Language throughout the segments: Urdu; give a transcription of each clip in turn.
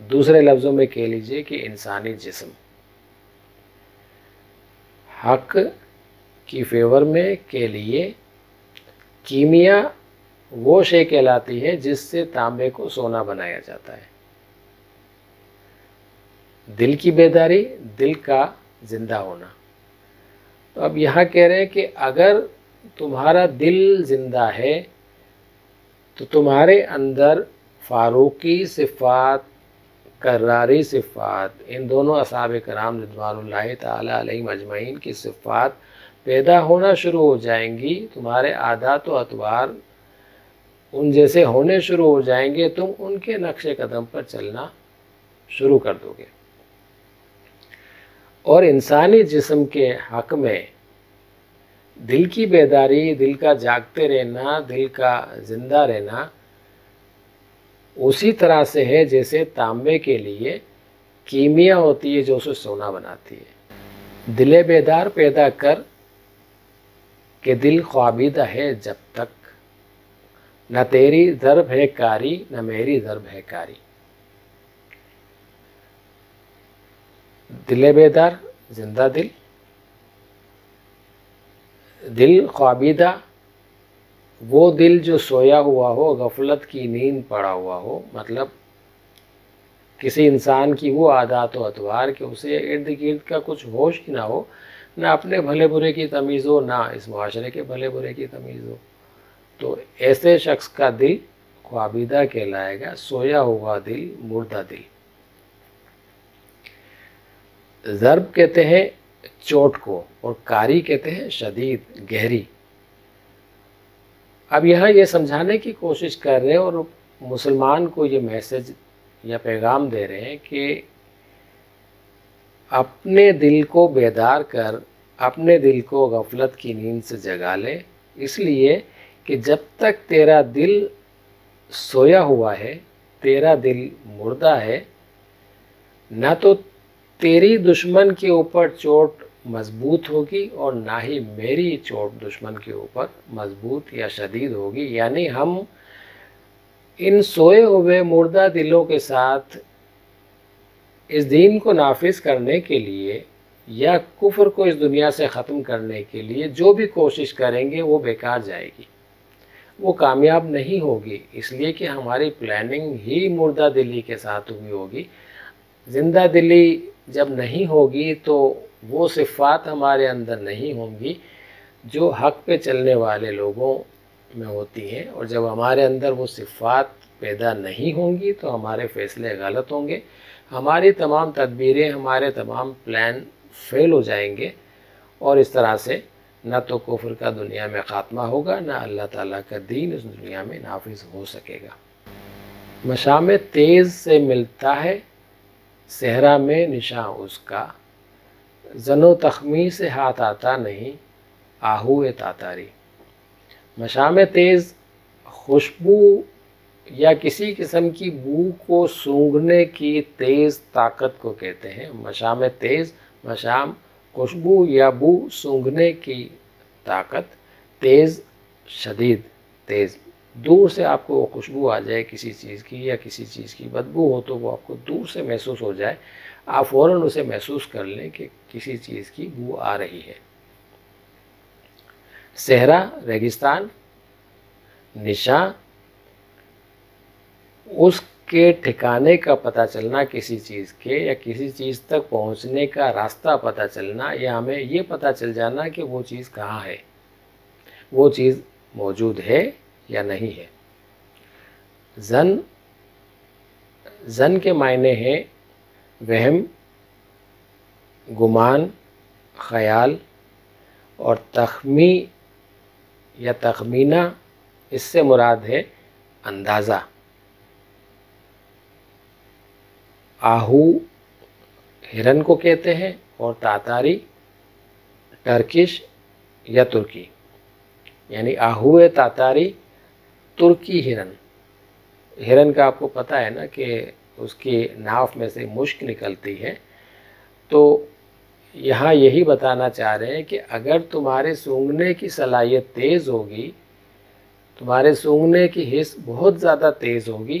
دوسرے لفظوں میں کہہ لیجئے کہ انسانی جسم حق کی فیور میں کے لیے کیمیا وہ شے کہلاتی ہے جس سے تانبے کو سونا بنایا جاتا ہے۔ دل کی بیداری، دل کا زندہ ہونا۔ تو اب یہاں کہہ رہے ہیں کہ اگر تمہارا دل زندہ ہے تو تمہارے اندر فاروقی صفات، کراری صفات، ان دونوں اصحاب کرام رضوان اللہ تعالی علیہم اجمعین کی صفات پیدا ہونا شروع ہو جائیں گی، تمہارے عادات و اطوار ان جیسے ہونے شروع ہو جائیں گے، تم ان کے نقش قدم پر چلنا شروع کر دو گے۔ اور انسانی جسم کے حق میں دل کی بیداری، دل کا جاگتے رہنا، دل کا زندہ رہنا اسی طرح سے ہے جیسے تانبے کے لیے کیمیا ہوتی ہے جو اسے سونا بناتی ہے۔ دل بیدار پیدا کر کہ دل خوابیدہ ہے جب تک، نہ تیری ضرب ہے کاری نہ میری ضرب ہے کاری۔ دل بیدار زندہ دل، دل خوابیدہ وہ دل جو سویا ہوا ہو، غفلت کی نیند پڑا ہوا ہو، مطلب کسی انسان کی وہ عادات و اطوار کہ اسے ارد گرد کا کچھ ہوش ہی نہ ہو، نہ اپنے بھلے برے کی تمیز ہو، نہ اس معاشرے کے بھلے برے کی تمیز ہو، تو ایسے شخص کا دل خوابیدہ کہلائے گا، سویا ہوا دل، مردہ دل۔ ضرب کہتے ہیں چوٹ کو، اور کاری کہتے ہیں شدید، گہری۔ اب یہاں یہ سمجھانے کی کوشش کر رہے ہیں اور مسلمان کو یہ میسج یا پیغام دے رہے ہیں کہ اپنے دل کو بیدار کر، اپنے دل کو غفلت کی نیند سے جگا لے، اس لیے کہ جب تک تیرا دل سویا ہوا ہے، تیرا دل مردہ ہے، نہ تو تیری دشمن کے اوپر چوٹ مضبوط ہوگی اور نہ ہی میری چوٹ دشمن کے اوپر مضبوط یا شدید ہوگی۔ یعنی ہم ان سوئے ہوئے مردہ دلوں کے ساتھ اس دین کو نافذ کرنے کے لیے یا کفر کو اس دنیا سے ختم کرنے کے لیے جو بھی کوشش کریں گے وہ بیکار جائے گی، وہ کامیاب نہیں ہوگی، اس لیے کہ ہماری پلاننگ ہی مردہ دلی کے ساتھ ہوئی ہوگی۔ زندہ دلی جب نہیں ہوگی تو وہ صفات ہمارے اندر نہیں ہوں گی جو حق پہ چلنے والے لوگوں میں ہوتی ہیں، اور جب ہمارے اندر وہ صفات پیدا نہیں ہوں گی تو ہمارے فیصلے غلط ہوں گے، ہماری تمام تدبیریں، ہمارے تمام پلان فیل ہو جائیں گے، اور اس طرح سے نہ تو کفر کا دنیا میں خاتمہ ہوگا، نہ اللہ تعالیٰ کا دین اس دنیا میں نافذ ہو سکے گا۔ مشام تیز سے ملتا ہے صحرا میں نشاں اس کا، زن و تخمی سے ہاتھ آتا نہیں آہو تاتاری۔ مشام تیز خوشبو یا کسی قسم کی بو کو سونگھنے کی تیز طاقت کو کہتے ہیں۔ مشام تیز، مشام خوشبو یا بو سونگھنے کی طاقت، تیز شدید، تیز، دور سے آپ کو وہ خوشبو آ جائے کسی چیز کی یا کسی چیز کی بدبو ہو تو وہ آپ کو دور سے محسوس ہو جائے، آپ فوراً اسے محسوس کر لیں کہ کسی چیز کی بو آ رہی ہے۔ صحرا ریگستان، نشاں اس کے ٹھکانے کا پتہ چلنا کسی چیز کے، یا کسی چیز تک پہنچنے کا راستہ پتہ چلنا، یا ہمیں یہ پتہ چل جانا کہ وہ چیز کہاں ہے، وہ چیز موجود ہے یا نہیں ہے۔ زن کے معنی ہیں وہم، گمان، خیال، اور تخمی یا تخمینہ اس سے مراد ہے اندازہ۔ آہو ہرن کو کہتے ہیں، اور تاتاری ٹرکش یا ترکی، یعنی آہو تاتاری ترکی ہرن۔ ہرن کا آپ کو پتہ ہے نا کہ اس کی ناف میں سے مشک نکلتی ہے، تو یہاں یہی بتانا چاہ رہے ہیں کہ اگر تمہارے سونگھنے کی صلاحیت تیز ہوگی، تمہارے سونگھنے کی حس بہت زیادہ تیز ہوگی،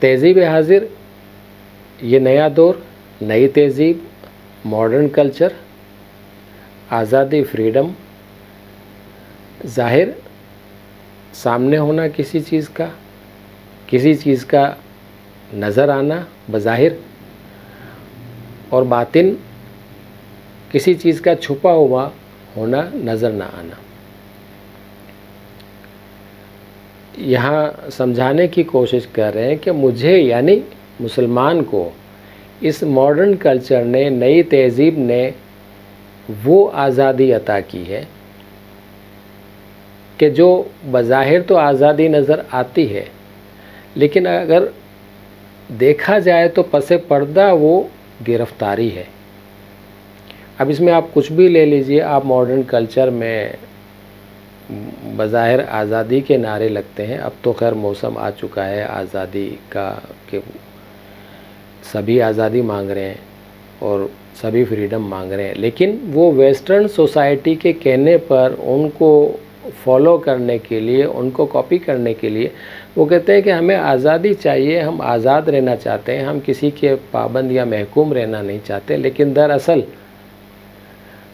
تہذیب حاضر، یہ نیا دور، نئی تہذیب، ماڈرن کلچر، آزادی، فریڈم، ظاہر سامنے ہونا کسی چیز کا نظر آنا بظاہر، اور باطن کسی چیز کا چھپا ہوا ہونا، نظر نہ آنا۔ یہاں سمجھانے کی کوشش کر رہے ہیں کہ مجھے یعنی مسلمان کو اس ماڈرن کلچر نے، نئی تہذیب نے وہ آزادی عطا کی ہے کہ جو بظاہر تو آزادی نظر آتی ہے، لیکن اگر دیکھا جائے تو پس پردہ وہ گرفتاری ہے۔ اب اس میں آپ کچھ بھی لے لیجئے، آپ ماڈرن کلچر میں بظاہر آزادی کے نعرے لگتے ہیں، اب تو خیر موسم آ چکا ہے آزادی کا کہ سبھی آزادی مانگ رہے ہیں اور سبھی فریڈم مانگ رہے ہیں، لیکن وہ ویسٹرن سوسائٹی کے کہنے پر ان کو فالو کرنے کے لیے، ان کو کاپی کرنے کے لیے وہ کہتے ہیں کہ ہمیں آزادی چاہیے، ہم آزاد رہنا چاہتے ہیں، ہم کسی کے پابند یا محکوم رہنا نہیں چاہتے، لیکن دراصل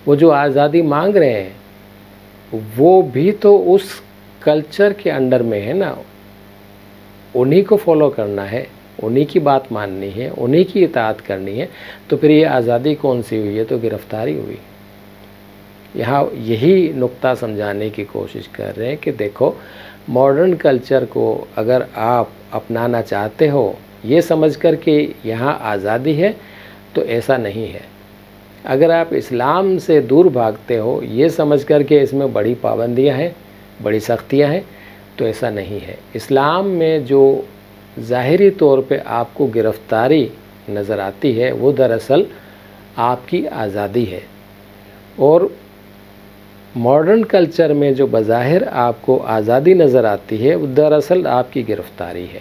وہ جو آزادی مانگ رہے ہیں وہ بھی تو اس کلچر کے انڈر میں ہے نا، انہی کو فالو کرنا ہے، انہی کی بات ماننی ہے، انہی کی اطاعت کرنی ہے، تو پھر یہ آزادی کون سی ہوئی ہے؟ تو گرفتاری ہوئی۔ یہاں یہی نقطہ سمجھانے کی کوشش کر رہے ہیں کہ دیکھو ماڈرن کلچر کو اگر آپ اپنانا چاہتے ہو یہ سمجھ کر کہ یہاں آزادی ہے تو ایسا نہیں ہے، اگر آپ اسلام سے دور بھاگتے ہو یہ سمجھ کر کہ اس میں بڑی پابندیاں ہیں، بڑی سختیاں ہیں، تو ایسا نہیں ہے۔ اسلام میں جو ظاہری طور پہ آپ کو گرفتاری نظر آتی ہے وہ دراصل آپ کی آزادی ہے، اور ماڈرن کلچر میں جو بظاہر آپ کو آزادی نظر آتی ہے وہ دراصل آپ کی گرفتاری ہے۔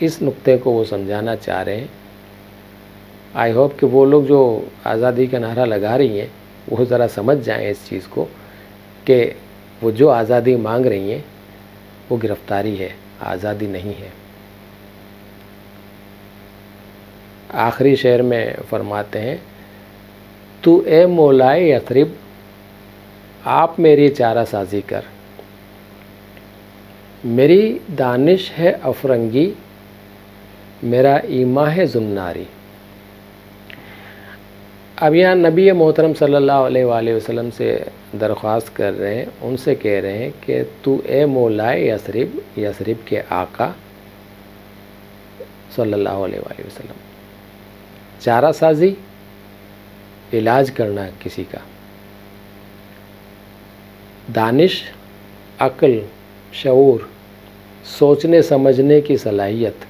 اس نقطے کو وہ سمجھانا چاہ رہے ہیں۔ آئی ہوپ کہ وہ لوگ جو آزادی کا نعرہ لگا رہی ہیں وہ ذرا سمجھ جائیں اس چیز کو کہ وہ جو آزادی مانگ رہی ہیں وہ گرفتاری ہے، آزادی نہیں ہے۔ آخری شعر میں فرماتے ہیں، تو اے مولائے یثرب آپ میری چارہ سازی کر، میری دانش ہے افرنگی میرا ایماں ہے زناری۔ اب یہاں نبی محترم صلی اللہ علیہ وآلہ وسلم سے درخواست کر رہے ہیں، ان سے کہہ رہے ہیں کہ تو اے مولائے یثرب، یثرب کے آقا صلی اللہ علیہ وآلہ وسلم، چارہ سازی علاج کرنا کسی کا، دانش عقل شعور سوچنے سمجھنے کی صلاحیت،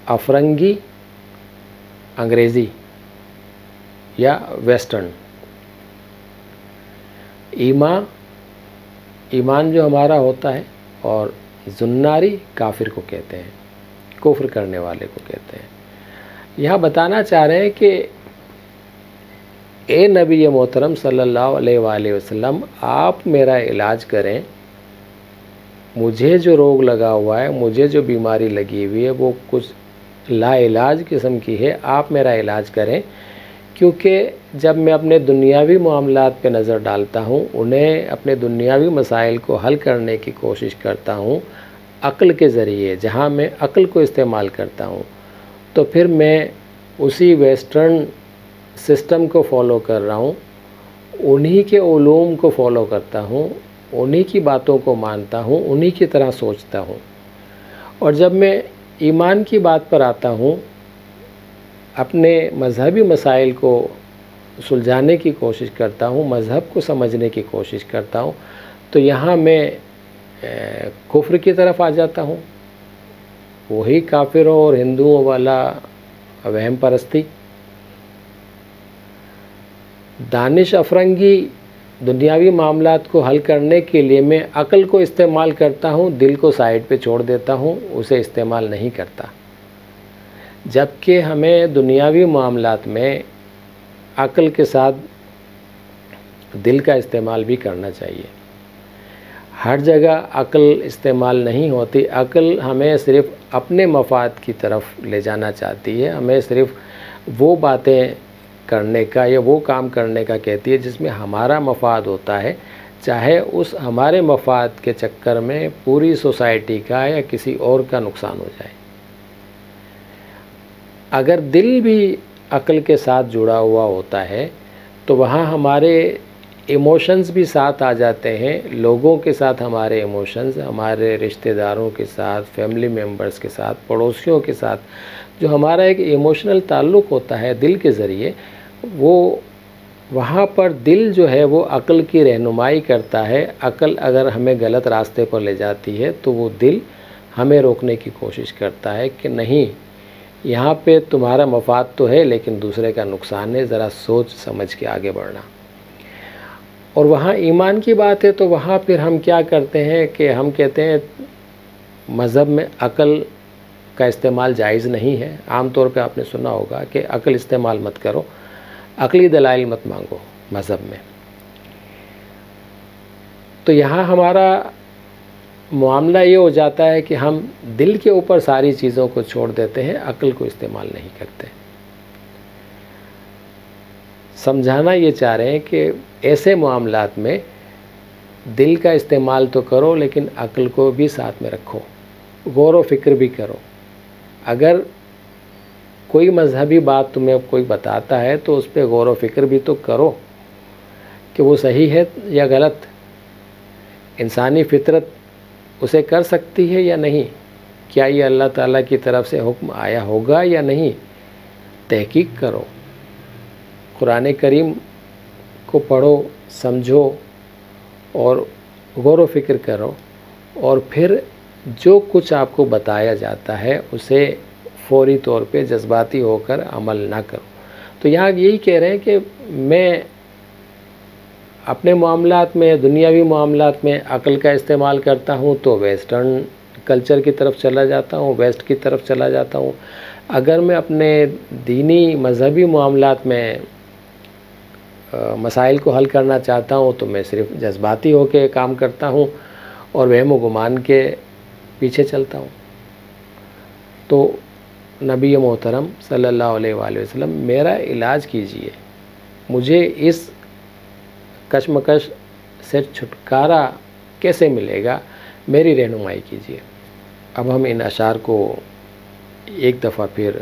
افرنگی انگریزی یا ویسٹرن، ایمان جو ہمارا ہوتا ہے، اور زناری کافر کو کہتے ہیں، کفر کرنے والے کو کہتے ہیں۔ یہاں بتانا چاہ رہے ہیں کہ اے نبی محترم صلی اللہ علیہ وآلہ وسلم آپ میرا علاج کریں، مجھے جو روگ لگا ہوا ہے، مجھے جو بیماری لگی ہوئی ہے وہ کچھ لا علاج قسم کی ہے، آپ میرا علاج کریں، کیونکہ جب میں اپنے دنیاوی معاملات پہ نظر ڈالتا ہوں، انہیں اپنے دنیاوی مسائل کو حل کرنے کی کوشش کرتا ہوں عقل کے ذریعے، جہاں میں عقل کو استعمال کرتا ہوں، تو پھر میں اسی ویسٹرن سسٹم کو فالو کر رہا ہوں، انہی کے علوم کو فالو کرتا ہوں، انہی کی باتوں کو مانتا ہوں، انہی کی طرح سوچتا ہوں، اور جب میں ایمان کی بات پر آتا ہوں، اپنے مذہبی مسائل کو سلجھانے کی کوشش کرتا ہوں، مذہب کو سمجھنے کی کوشش کرتا ہوں، تو یہاں میں کفر کی طرف آ جاتا ہوں، وہی کافروں اور ہندوؤں والا وہم پرستی۔ دانش افرنگی دنیاوی معاملات کو حل کرنے کے لیے میں عقل کو استعمال کرتا ہوں، دل کو سائیڈ پہ چھوڑ دیتا ہوں، اسے استعمال نہیں کرتا، جبکہ ہمیں دنیاوی معاملات میں عقل کے ساتھ دل کا استعمال بھی کرنا چاہیے۔ ہر جگہ عقل استعمال نہیں ہوتی. عقل ہمیں صرف اپنے مفاد کی طرف لے جانا چاہتی ہے، ہمیں صرف وہ باتیں کرنے کا یا وہ کام کرنے کا کہتی ہے جس میں ہمارا مفاد ہوتا ہے، چاہے اس ہمارے مفاد کے چکر میں پوری سوسائٹی کا یا کسی اور کا نقصان ہو جائے. اگر دل بھی عقل کے ساتھ جڑا ہوا ہوتا ہے تو وہاں ہمارے ایموشنز بھی ساتھ آ جاتے ہیں. لوگوں کے ساتھ ہمارے ایموشنز، ہمارے رشتہ داروں کے ساتھ، فیملی ممبرز کے ساتھ، پڑوسیوں کے ساتھ جو ہمارا ایک ایموشنل تعلق ہوتا ہے دل کے ذریعے، وہ وہاں پر دل جو ہے وہ عقل کی رہنمائی کرتا ہے. عقل اگر ہمیں غلط راستے پر لے جاتی ہے تو وہ دل ہمیں روکنے کی کوشش کرتا ہے کہ نہیں، یہاں پہ تمہارا مفاد تو ہے لیکن دوسرے کا نقصان ہے، ذرا سوچ سمجھ کے آگے بڑھنا. اور وہاں ایمان کی بات ہے تو وہاں پھر ہم کیا کرتے ہیں کہ ہم کہتے ہیں مذہب میں عقل کا استعمال جائز نہیں ہے. عام طور پہ آپ نے سنا ہوگا کہ عقل استعمال مت کرو، عقلی دلائل مت مانگو مذہب میں. تو یہاں ہمارا معاملہ یہ ہو جاتا ہے کہ ہم دل کے اوپر ساری چیزوں کو چھوڑ دیتے ہیں، عقل کو استعمال نہیں کرتے. سمجھانا یہ چاہ رہے ہیں کہ ایسے معاملات میں دل کا استعمال تو کرو لیکن عقل کو بھی ساتھ میں رکھو، غور و فکر بھی کرو. اگر کوئی مذہبی بات تمہیں کوئی بتاتا ہے تو اس پہ غور و فکر بھی تو کرو کہ وہ صحیح ہے یا غلط، انسانی فطرت اسے کر سکتی ہے یا نہیں، کیا یہ اللہ تعالیٰ کی طرف سے حکم آیا ہوگا یا نہیں. تحقیق کرو، قرآن کریم کو پڑھو، سمجھو اور غور و فکر کرو، اور پھر جو کچھ آپ کو بتایا جاتا ہے اسے فوری طور پہ جذباتی ہو کر عمل نہ کرو. تو یہاں یہی کہہ رہے ہیں کہ میں اپنے معاملات میں، دنیاوی معاملات میں عقل کا استعمال کرتا ہوں تو ویسٹرن کلچر کی طرف چلا جاتا ہوں، ویسٹ کی طرف چلا جاتا ہوں. اگر میں اپنے دینی مذہبی معاملات میں مسائل کو حل کرنا چاہتا ہوں تو میں صرف جذباتی ہو کے کام کرتا ہوں اور وہم و گمان کے پیچھے چلتا ہوں. تو نبی محترم صلی اللہ علیہ وآلہ وسلم میرا علاج کیجئے، مجھے اس کشمکش سے چھٹکارا کیسے ملے گا، میری رہنمائی کیجئے. اب ہم ان اشعار کو ایک دفعہ پھر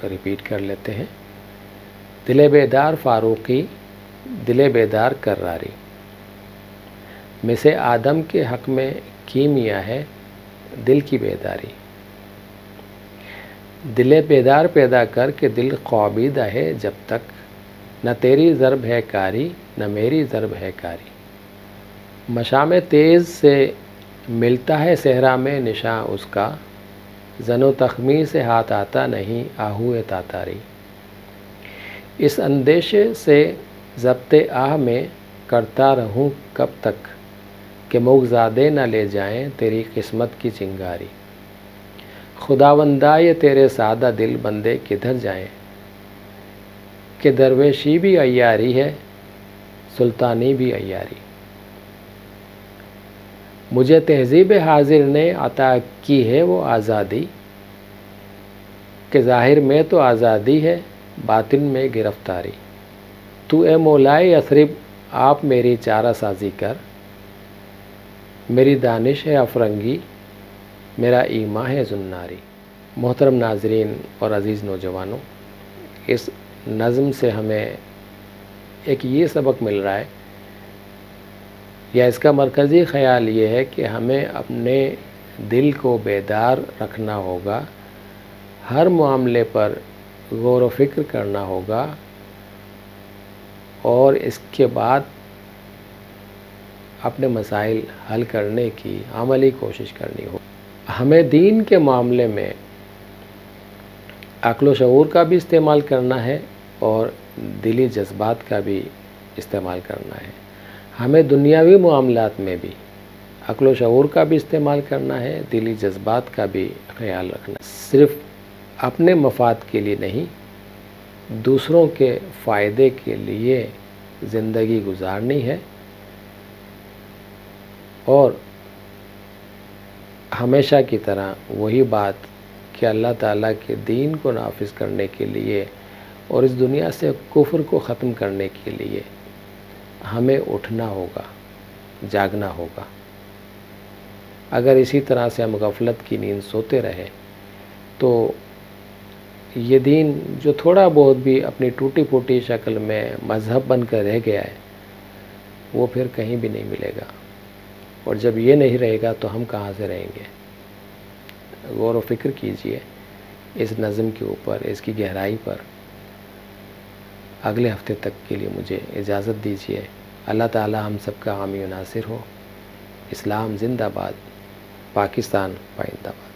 ریپیٹ کر لیتے ہیں. دل بیدار فاروقی، دل بیدار کراری، مس آدم کے حق میں کیمیا ہے دل کی بیداری. دل بیدار پیدا کر کے دل خوابیدہ ہے جب تک، نہ تیری ضرب ہے کاری نہ میری ضرب ہے کاری. مشام تیز سے ملتا ہے صحرا میں نشاں اس کا، زن و تخمیر سے ہاتھ آتا نہیں آہوئے تاتاری. اس اندیشے سے ضبط آہ میں کرتا رہوں کب تک، کہ مغزادے نہ لے جائیں تیری قسمت کی چنگاری. خداوندائے تیرے سادہ دل بندے کدھر جائیں، کہ درویشی بھی عیاری ہے سلطانی بھی عیاری. مجھے تہذیب حاضر نے عطا کی ہے وہ آزادی، کہ ظاہر میں تو آزادی ہے باطن میں گرفتاری. تو اے مولائے یثرب آپ میری چارہ سازی کر، میری دانش ہے افرنگی میرا ایمان ہے زناری. محترم ناظرین اور عزیز نوجوانوں، اس نظم سے ہمیں ایک یہ سبق مل رہا ہے، یا اس کا مرکزی خیال یہ ہے کہ ہمیں اپنے دل کو بیدار رکھنا ہوگا، ہر معاملے پر غور و فکر کرنا ہوگا، اور اس کے بعد اپنے مسائل حل کرنے کی عملی کوشش کرنی ہو. ہمیں دین کے معاملے میں عقل و شعور کا بھی استعمال کرنا ہے اور دلی جذبات کا بھی استعمال کرنا ہے. ہمیں دنیاوی معاملات میں بھی عقل و شعور کا بھی استعمال کرنا ہے، دلی جذبات کا بھی خیال رکھنا ہے. صرف اپنے مفاد کے لیے نہیں، دوسروں کے فائدے کے لیے زندگی گزارنی ہے. اور ہمیشہ کی طرح وہی بات کہ اللہ تعالیٰ کے دین کو نافذ کرنے کے لیے اور اس دنیا سے کفر کو ختم کرنے کے لیے ہمیں اٹھنا ہوگا، جاگنا ہوگا۔ اگر اسی طرح سے ہم غفلت کی نیند سوتے رہے تو یہ دین جو تھوڑا بہت بھی اپنی ٹوٹی پھوٹی شکل میں مذہب بن کر رہ گیا ہے وہ پھر کہیں بھی نہیں ملے گا، اور جب یہ نہیں رہے گا تو ہم کہاں سے رہیں گے؟ غور و فکر کیجئے اس نظم کے اوپر، اس کی گہرائی پر۔ اگلے ہفتے تک کے لیے مجھے اجازت دیجیے۔ اللہ تعالی ہم سب کا حامی و ناصر ہو۔ اسلام زندہ باد، پاکستان پائندہ باد۔